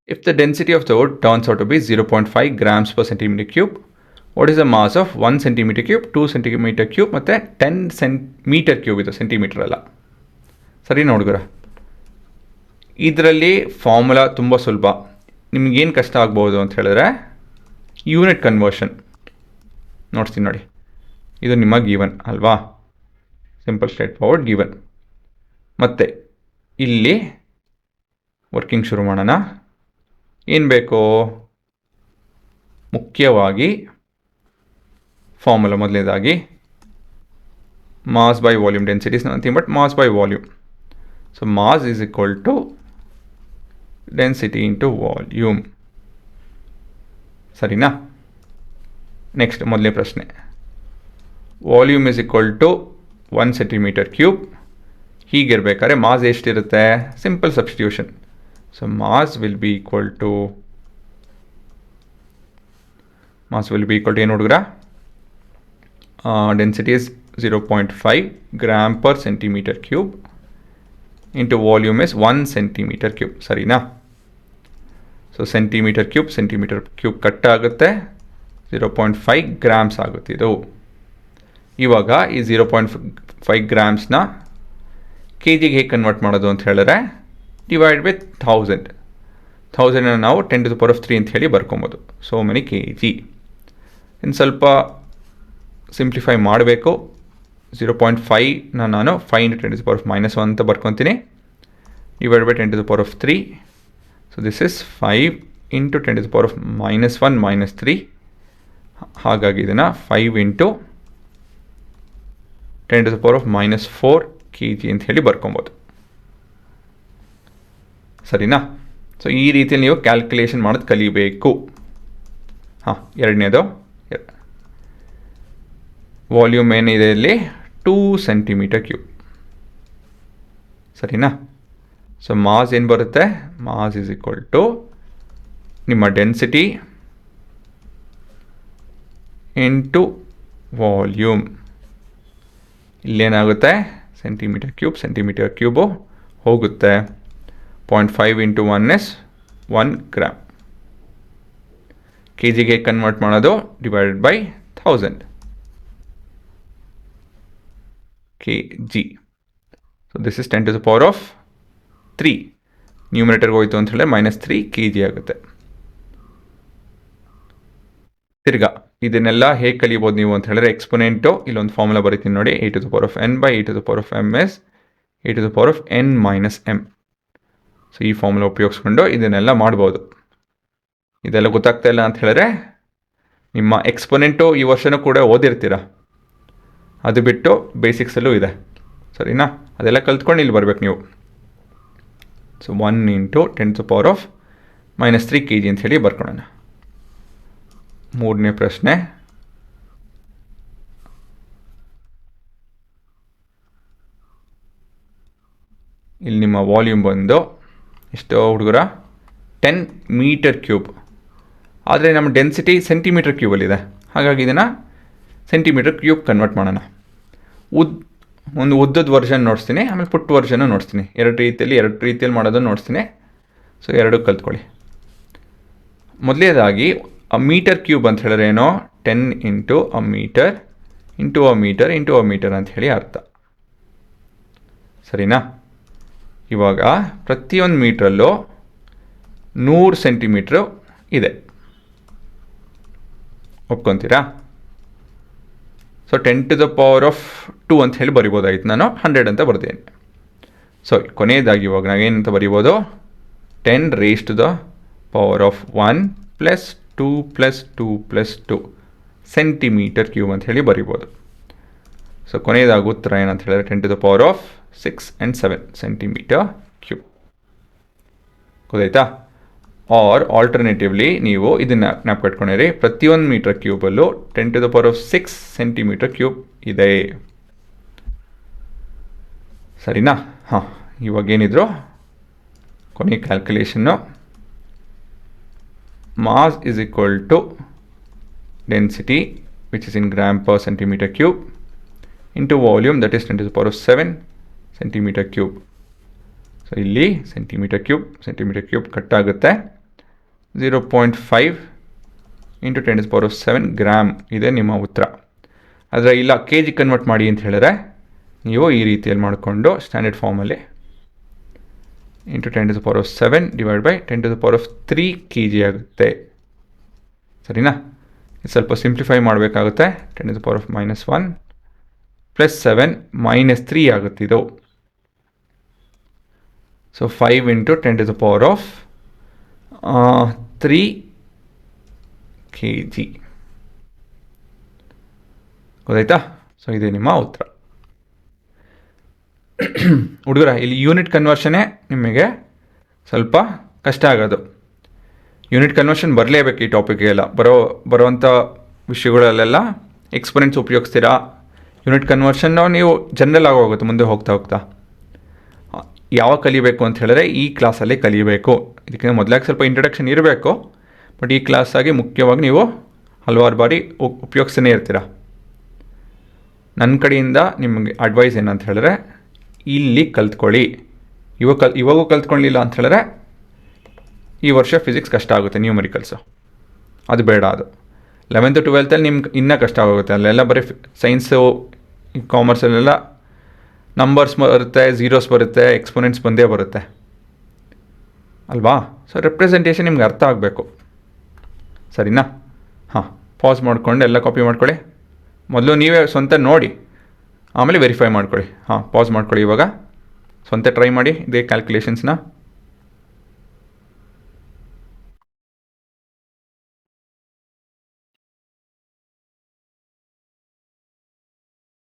If the density of the wood turns out to be 0.5 grams per centimeter cube, what is the mass of 1 centimeter cube, 2 centimeter cube ಮತ್ತು 10 metre cube ಇದು, centimetre ಅಲ್ಲ. ಸರಿ ಹುಡುಗರ, ಇದರಲ್ಲಿ formula ತುಂಬ ಸುಲಭ. ನಿಮಗೇನು ಕಷ್ಟ ಆಗ್ಬೋದು ಅಂತ ಹೇಳಿದ್ರೆ ಯೂನಿಟ್ ಕನ್ವರ್ಷನ್ ನೋಡ್ತೀನಿ ನೋಡಿ. ಇದು ನಿಮ್ಮ ಗಿವನ್ ಅಲ್ವಾ, ಸಿಂಪಲ್ ಸ್ಟ್ರೇಟ್ ಫಾರ್ವರ್ಡ್ ಗಿವನ್. ಮತ್ತು ಇಲ್ಲಿ ವರ್ಕಿಂಗ್ ಶುರು ಮಾಡೋಣ. ಏನು ಬೇಕು? ಮುಖ್ಯವಾಗಿ ಫಾರ್ಮುಲಾ ಮೊದಲನೇದಾಗಿ mass by volume, densities nothing but mass by volume. So mass is equal to density into volume. ಸರಿನಾ? ನೆಕ್ಸ್ಟ್ ಮೊದಲನೇ ಪ್ರಶ್ನೆ, volume is equal to 1 centimetre cube. ಹೀಗಿರ್ಬೇಕಾದ್ರೆ ಮಾಸ್ ಎಷ್ಟಿರುತ್ತೆ? Simple substitution. So mass will be equal to ಏನು ಹುಡುಗರ? Density is 0.5 gram per centimeter cube into volume is 1 centimeter cube. ಸರಿನಾ? So centimetre cube cut ಆಗುತ್ತೆ, 0.5 grams ಆಗುತ್ತೆ ಇದು. ಇವಾಗ ಈ 0.5 ಗ್ರಾಮ್ಸ್ನ ಕೆ ಜಿಗೆ ಹೇಗೆ ಕನ್ವರ್ಟ್ ಮಾಡೋದು ಅಂತ ಹೇಳಿದ್ರೆ ಡಿವೈಡ್ ವಿತ್ 1000 ನಾವು 10⁻³ ಅಂತ ಹೇಳಿ ಬರ್ಕೊಬೋದು. So many K G. ಇನ್ನು ಸ್ವಲ್ಪ ಸಿಂಪ್ಲಿಫೈ ಮಾಡಬೇಕು. 0.5ನ ನಾನು 5 × 10⁻⁻1 ಅಂತ ಬರ್ಕೊತೀನಿ, divide by 10⁻³. So this is 5 × 10⁻⁻1 -3. ಹಾಗಾಗಿ ಇದನ್ನು 5 × 10⁻⁻4 ಕೆ ಜಿ ಅಂತ ಹೇಳಿ ಬರ್ಕೊಬೋದು. ಸರಿನಾ? ಸೊ ಈ ರೀತಿಯಲ್ಲಿ ನೀವು ಕ್ಯಾಲ್ಕುಲೇಷನ್ ಮಾಡೋದು ಕಲಿಬೇಕು. ಎರಡನೇದು ವಾಲ್ಯೂಮ್ ಏನಿದೆ ಇಲ್ಲಿ 2 ಸೆಂಟಿಮೀಟರ್ ಕ್ಯೂಬ್. ಸರಿನಾ? ಸೊ ಮಾಸ್ ಏನು ಬರುತ್ತೆ? ಮಾಸ್ ಈಸ್ ಈಕ್ವಲ್ ಟು ನಿಮ್ಮ ಡೆನ್ಸಿಟಿ ಇಂಟು ವಾಲ್ಯೂಮ್. ಇಲ್ಲೇನಾಗುತ್ತೆ? ಸೆಂಟಿಮೀಟರ್ ಕ್ಯೂಬು ಹೋಗುತ್ತೆ. 0.5 × 1 is 1 ಗ್ರಾಮ್. ಕೆ ಜಿಗೆ ಕನ್ವರ್ಟ್ ಮಾಡೋದು divided by 1000 K G. So this is 10⁻³ ನ್ಯೂಮಿನೇಟರ್ಗೆ ಹೋಯಿತು ಅಂತ ಹೇಳಿದ್ರೆ -3 ಕೆ ಜಿ ಆಗುತ್ತೆ. ತಿರ್ಗಾ ಇದನ್ನೆಲ್ಲ ಹೇಗೆ ಕಲಿಬೋದು ನೀವು ಅಂತ ಹೇಳಿದ್ರೆ ಎಕ್ಸ್ಪೊನೆಂಟು ಇಲ್ಲೊಂದು ಫಾರ್ಮುಲಾ ಬರೀತೀನಿ ನೋಡಿ. a⁴n/e⁴m is a⁴n - m. So ಈ ಫಾರ್ಮುಲಾ ಉಪಯೋಗಿಸ್ಕೊಂಡು ಇದನ್ನೆಲ್ಲ ಮಾಡ್ಬೋದು. ಇದೆಲ್ಲ ಗೊತ್ತಾಗ್ತಾ ಇಲ್ಲ ಅಂತ ಹೇಳಿದ್ರೆ ನಿಮ್ಮ ಎಕ್ಸ್ಪೊನೆಂಟು ಈ ವರ್ಷನೂ ಕೂಡ ಓದಿರ್ತೀರ, ಅದು ಬಿಟ್ಟು ಬೇಸಿಕ್ಸಲ್ಲೂ ಇದೆ. ಸರಿನಾ? ಅದೆಲ್ಲ ಕಲ್ತ್ಕೊಂಡು ಇಲ್ಲಿ ಬರ್ಬೇಕು ನೀವು. ಸೊ 1 × 10⁻³ ಕೆ ಜಿ ಅಂತ ಹೇಳಿ ಬರ್ಕೊಳ್ಳೋಣ. ಮೂರನೇ ಪ್ರಶ್ನೆ, ಇಲ್ಲಿ ನಿಮ್ಮ ವಾಲ್ಯೂಮ್ ಬಂದು ಎಷ್ಟು ಹುಡುಗರ? 10 ಮೀಟರ್ ಕ್ಯೂಬ್. ಆದರೆ ನಮ್ಮ ಡೆನ್ಸಿಟಿ ಸೆಂಟಿಮೀಟರ್ ಕ್ಯೂಬಲ್ಲಿದೆ, ಹಾಗಾಗಿ ಇದನ್ನು ಸೆಂಟಿಮೀಟರ್ ಕ್ಯೂಬ್ ಕನ್ವರ್ಟ್ ಮಾಡೋಣ. ಒಂದು ಉದ್ದದ ವರ್ಷನ್ ನೋಡಿಸ್ತೀನಿ, ಆಮೇಲೆ ಪುಟ್ಟ ವರ್ಷನೂ ನೋಡಿಸ್ತೀನಿ. ಎರಡು ರೀತಿಯಲ್ಲಿ ಮಾಡೋದನ್ನು ನೋಡಿಸ್ತೀನಿ. ಸೊ ಎರಡು ಕಲ್ತ್ಕೊಳ್ಳಿ. ಮೊದಲನೇದಾಗಿ ಮೀಟರ್ ಕ್ಯೂಬ್ ಅಂತ ಹೇಳಿದ್ರೆ ಏನೋ 10 × 1 ಮೀಟರ್ ಇಂಟು ಅ ಮೀಟರ್ ಅಂತ ಹೇಳಿ ಅರ್ಥ. ಸರಿನಾ? ಇವಾಗ ಪ್ರತಿಯೊಂದು ಮೀಟ್ರಲ್ಲೂ 100 ಸೆಂಟಿಮೀಟ್ರು ಇದೆ, ಒಪ್ಕೊತೀರಾ? ಸೊ 10⁻² ಅಂತ ಹೇಳಿ ಬರಿಬೋದಾಗಿತ್ತು, ನಾನು 100 ಅಂತ ಬರ್ತೀನಿ. ಸೊ ಕೊನೆಯದಾಗಿ ಇವಾಗ ನಾವೇನಂತ ಬರಿಬೋದು? 10⁻⁴ + 2 + 2 + 2 ಸೆಂಟಿಮೀಟರ್ ಕ್ಯೂಬ್ ಅಂತ ಹೇಳಿ ಬರಿಬೋದು. ಸೊ ಕೊನೆಯದಾಗಿ ಉತ್ತರ ಏನಂತ ಹೇಳಿದ್ರೆ 10⁻6 and 7 ಸೆಂಟಿಮೀಟರ್ ಕ್ಯೂಬ್. ಗೊತ್ತಾಯ್ತಾ? ಆರ್ ಆಲ್ಟರ್ನೇಟಿವ್ಲಿ ನೀವು ಇದನ್ನು ಜ್ಞಾಪಕಟ್ಕೊಂಡಿರಿ, ಪ್ರತಿಯೊಂದು ಮೀಟರ್ ಕ್ಯೂಬಲ್ಲೂ 10⁻6 ಸೆಂಟಿಮೀಟರ್ ಕ್ಯೂಬ್ ಇದೆ. ಸರಿನಾ? ಇವಾಗೇನಿದ್ರು ಕೊನೆ calculation mass is equal to density which is in gram per centimetre cube into volume that is 10⁻7 centimetre cube. So ಇಲ್ಲಿ ಸೆಂಟಿಮೀಟರ್ ಕ್ಯೂಬ್ ಕಟ್ ಆಗುತ್ತೆ. 0.5 ಇಂಟು 10⁻⁷ ಗ್ರಾಮ್ ಇದೆ ನಿಮ್ಮ ಉತ್ತರ. ಆದರೆ ಇಲ್ಲ ಕೆ ಜಿ ಕನ್ವರ್ಟ್ ಮಾಡಿ ಅಂತ ಹೇಳಿದ್ರೆ ನೀವು ಈ ರೀತಿಯಲ್ಲಿ ಮಾಡಿಕೊಂಡು ಸ್ಟ್ಯಾಂಡರ್ಡ್ ಫಾರ್ಮಲ್ಲಿ ಇಂಟು 10⁻⁷ ಡಿವೈಡ್ ಬೈ 10⁻³ kg ಆಗುತ್ತೆ. ಸರಿನಾ? ಇದು ಸ್ವಲ್ಪ ಸಿಂಪ್ಲಿಫೈ ಮಾಡಬೇಕಾಗುತ್ತೆ. 10⁻⁻1 ಪ್ಲಸ್ 7 -3 ಆಗುತ್ತೆ ಇದು. So 5 into 10⁻³ kg. ಗೊತ್ತಾಯ್ತಾ? ಸೊ ಇದೇ ನಿಮ್ಮ ಉತ್ತರ. ಹುಡುಗರ ಇಲ್ಲಿ ಯೂನಿಟ್ ಕನ್ವರ್ಷನ್ನೇ ನಿಮಗೆ ಸ್ವಲ್ಪ ಕಷ್ಟ ಆಗೋದು. ಯೂನಿಟ್ ಕನ್ವರ್ಷನ್ ಬರಲೇಬೇಕು ಈ ಟಾಪಿಕ್ಗೆಲ್ಲ. ಬರೋವಂಥ ವಿಷಯಗಳಲ್ಲೆಲ್ಲ ಎಕ್ಸ್ಪೋನೆಂಟ್ಸ್ ಉಪಯೋಗಿಸ್ತೀರಾ. ಯೂನಿಟ್ ಕನ್ವರ್ಷನ್ನು ನೀವು ಜನರಲ್ ಆಗೋಗುತ್ತೆ ಮುಂದೆ ಹೋಗ್ತಾ. ಯಾವಾಗ ಕಲಿಬೇಕು ಅಂತ ಹೇಳಿದ್ರೆ ಈ ಕ್ಲಾಸಲ್ಲಿ ಕಲಿಬೇಕು. ಇದಕ್ಕೆ ಮೊದಲಾಗಿ ಸ್ವಲ್ಪ ಇಂಟ್ರಡಕ್ಷನ್ ಇರಬೇಕು, ಬಟ್ ಈ ಕ್ಲಾಸಾಗಿ ಮುಖ್ಯವಾಗಿ ನೀವು ಹಲವಾರು ಬಾರಿ ಉಪಯೋಗಿಸ್ತಾನೆ ಇರ್ತೀರ. ನನ್ನ ಕಡೆಯಿಂದ ನಿಮಗೆ ಅಡ್ವೈಸ್ ಏನಂತ ಹೇಳಿದ್ರೆ ಇಲ್ಲಿ ಕಲ್ತ್ಕೊಳ್ಳಿ. ಇವಾಗೂ ಕಲ್ತ್ಕೊಳ್ಳಿಲ್ಲ ಅಂತ ಹೇಳಿದ್ರೆ ಈ ವರ್ಷ ಫಿಸಿಕ್ಸ್ ಕಷ್ಟ ಆಗುತ್ತೆ, ನ್ಯೂಮರಿಕಲ್ಸು ಅದು ಬೇಡ. ಅದು 11th 12th ನಿಮ್ಗೆ ಇನ್ನೂ ಕಷ್ಟ ಆಗುತ್ತೆ. ಅಲ್ಲೆಲ್ಲ ಬರೀ ಸೈನ್ಸು ಕಾಮರ್ಸಲ್ಲೆಲ್ಲ ನಂಬರ್ಸ್ ಬರುತ್ತೆ, ಝೀರೋಸ್ ಬರುತ್ತೆ, ಎಕ್ಸ್ಪೋನೆಂಟ್ಸ್ ಬಂದೇ ಬರುತ್ತೆ ಅಲ್ವಾ? ಸೊ ರೆಪ್ರೆಸೆಂಟೇಷನ್ ನಿಮ್ಗೆ ಅರ್ಥ ಆಗಬೇಕು. ಸರಿನಾ? ಹಾಂ, ಪಾಸ್ ಮಾಡ್ಕೊಂಡು ಎಲ್ಲ ಕಾಪಿ ಮಾಡ್ಕೊಳ್ಳಿ. ಮೊದಲು ನೀವೇ ಸ್ವಂತ ನೋಡಿ, ಆಮೇಲೆ ವೆರಿಫೈ ಮಾಡ್ಕೊಳ್ಳಿ. ಹಾಂ, ಪಾಸ್ ಮಾಡ್ಕೊಳ್ಳಿ. ಇವಾಗ ಸ್ವಂತ ಟ್ರೈ ಮಾಡಿ ಇದೇ ಕ್ಯಾಲ್ಕುಲೇಷನ್ಸ್ನ.